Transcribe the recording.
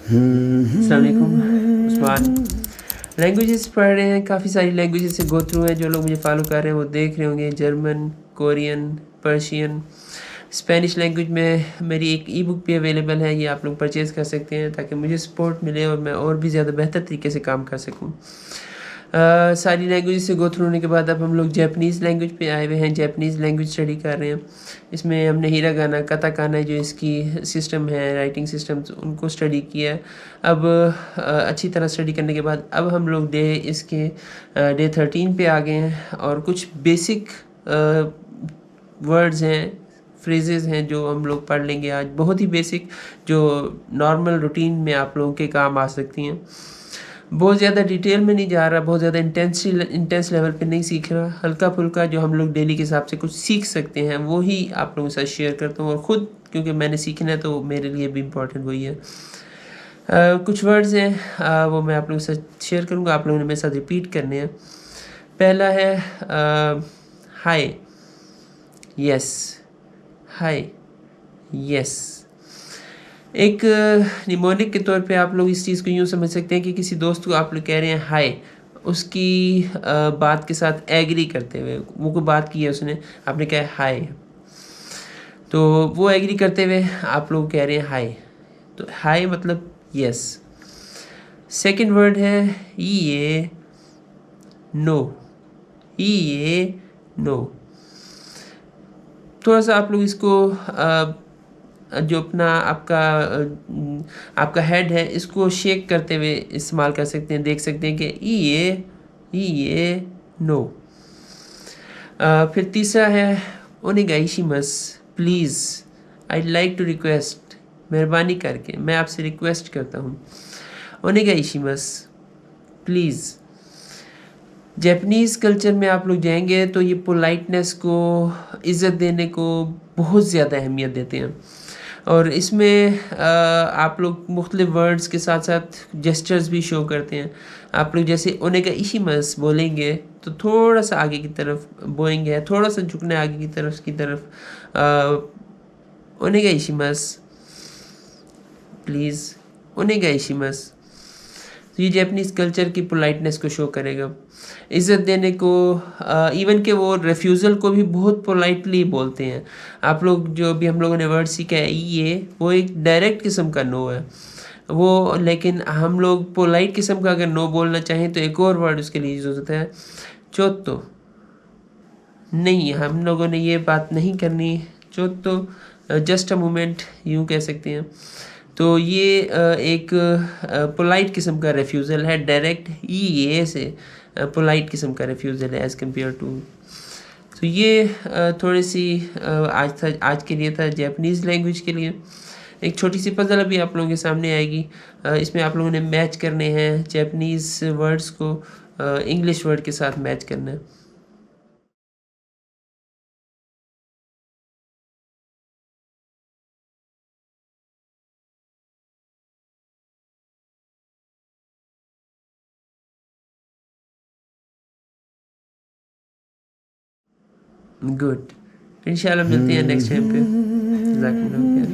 अस्सलाम वालेकुम उस्मान। लैंग्वेजेस पढ़ रहे हैं, काफ़ी सारी लैंग्वेजेस से गो थ्रू हैं। जो लोग मुझे फॉलो कर रहे हैं वो देख रहे होंगे, German, Korean, Persian, Spanish language में मेरी एक ई बुक भी अवेलेबल है। ये आप लोग परचेज़ कर सकते हैं ताकि मुझे सपोर्ट मिले और मैं और भी ज़्यादा बेहतर तरीके से काम कर सकूँ। सारी लैंग्वेज से गो थ्रू होने के बाद अब हम लोग जैपनीज़ लैंग्वेज पे आए हुए हैं। जैपनीज़ लैंग्वेज स्टडी कर रहे हैं। इसमें हमने हिरागाना, काताकाना जो इसकी सिस्टम है, राइटिंग सिस्टम्स, उनको स्टडी किया है। अब अच्छी तरह स्टडी करने के बाद अब हम लोग डे 13 पे आ गए हैं और कुछ बेसिक वर्ड्स हैं, फ्रेजेस हैं जो हम लोग पढ़ लेंगे आज। बहुत ही बेसिक, जो नॉर्मल रूटीन में आप लोगों के काम आ सकती हैं। बहुत ज़्यादा डिटेल में नहीं जा रहा, बहुत ज़्यादा इंटेंस लेवल पे नहीं सीख रहा। हल्का फुल्का जो हम लोग डेली के हिसाब से कुछ सीख सकते हैं वो ही आप लोगों के साथ शेयर करता हूँ। और ख़ुद क्योंकि मैंने सीखना है तो मेरे लिए भी इम्पोर्टेंट वही है। कुछ वर्ड्स हैं वो मैं आप लोगों के साथ शेयर करूँगा, आप लोगों ने मेरे साथ रिपीट करने हैं। पहला है हाय, यस, हाय, यस। एक निमोनिक के तौर पे आप लोग इस चीज़ को यूँ समझ सकते हैं कि किसी दोस्त को आप लोग कह रहे हैं हाय, उसकी बात के साथ एग्री करते हुए, वो कोई बात की है उसने, आपने कहा हाय, तो वो एग्री करते हुए आप लोग कह रहे हैं हाय, तो हाय मतलब यस। सेकंड वर्ड है ये नो, ये नो। थोड़ा सा आप लोग इसको जो अपना आपका हेड है इसको शेक करते हुए इस्तेमाल कर सकते हैं। देख सकते हैं कि ये नो। फिर तीसरा है ओनेगाइशिमस, please, I like to request, मेहरबानी करके मैं आपसे रिक्वेस्ट करता हूँ। ओनेगाइशिमस, प्लीज़। जैपनीज़ कल्चर में आप लोग जाएंगे तो ये पोलाइटनेस को, इज़्ज़त देने को बहुत ज़्यादा अहमियत देते हैं। और इसमें आप लोग मुख्तलिफ वर्ड्स के साथ साथ जेस्चर्स भी शो करते हैं। आप लोग जैसे ओनेगाइशिमस बोलेंगे तो थोड़ा सा आगे की तरफ बोएंगे है, थोड़ा सा झुकना है आगे की तरफ ओनेगाइशिमस, प्लीज़, ओनेगाइशिमस। तो ये जैपनीज़ कल्चर की पोलाइटनेस को शो करेगा, इज़्ज़त देने को। इवन कि वो रेफ्यूज़ल को भी बहुत पोलाइटली बोलते हैं। आप लोग जो भी हम लोगों ने वर्ड सीखा है ये, वो एक डायरेक्ट किस्म का नो है वो, लेकिन हम लोग पोलाइट किस्म का अगर नो बोलना चाहें तो एक और वर्ड उसके लिए यूज़ होता है, चोत्तो। नहीं, हम लोगों ने ये बात नहीं करनी, चोत्तो जस्ट अ मोमेंट यूँ कह सकते हैं। तो ये एक पोलाइट किस्म का रेफ्यूज़ल है, डायरेक्ट ये से पोलाइट किस्म का रेफ्यूज़ल है एज़ कम्पेयर टू। तो ये थोड़ी सी आज के लिए था जैपनीज़ लैंग्वेज के लिए। एक छोटी सी पजल अभी आप लोगों के सामने आएगी। इसमें आप लोगों ने मैच करने हैं जैपनीज़ वर्ड्स को इंग्लिश वर्ड के साथ मैच करना है। गुड, इंशाल्लाह मिलते हैं नेक्स्ट टाइम पे। जज़ाकल्लाह खैर।